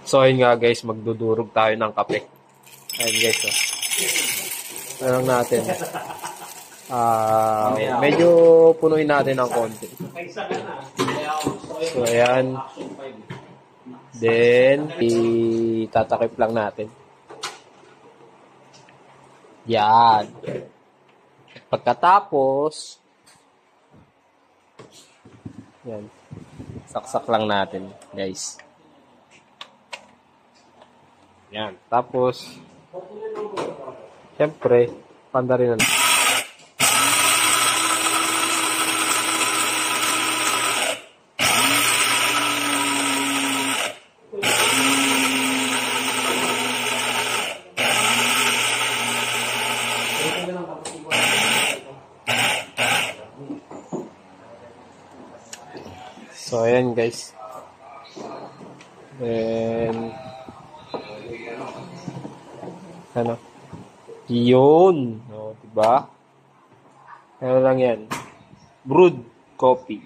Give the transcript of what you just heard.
So, ayun nga guys, magdudurog tayo ng kape. Ayun guys, oh. Ano natin? Medyo punuin natin ng konti. So, ayan. Then, itatakip lang natin. Yan. Pagkatapos, yan. Saksak lang natin, guys. Yan. Tapos, siyempre, panda rin natin. So, ayan guys. And, ano? Yun. O, diba? Ano lang yan? Brewed coffee.